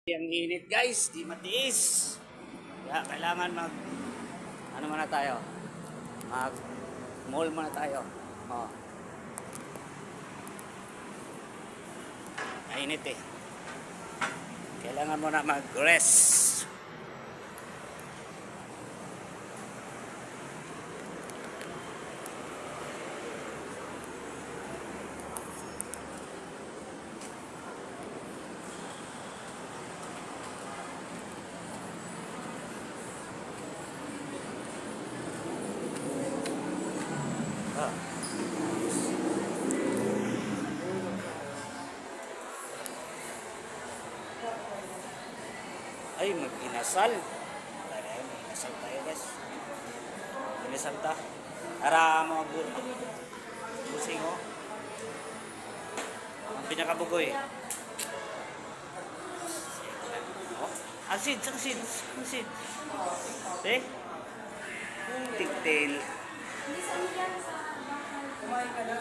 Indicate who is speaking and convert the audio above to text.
Speaker 1: Ang init guys, di matiis. Kaya kailangan ano muna tayo? Mag mall muna tayo. Oh. Mainit eh. Kailangan muna mag-rest. Ay, mag-inasal. Tayo, mag-inasal tayo guys. Inasal ta. Para mga busing oh. Ang pinakabugoy. Oh, asid. Eh? Tigtail.
Speaker 2: Kumain ka na.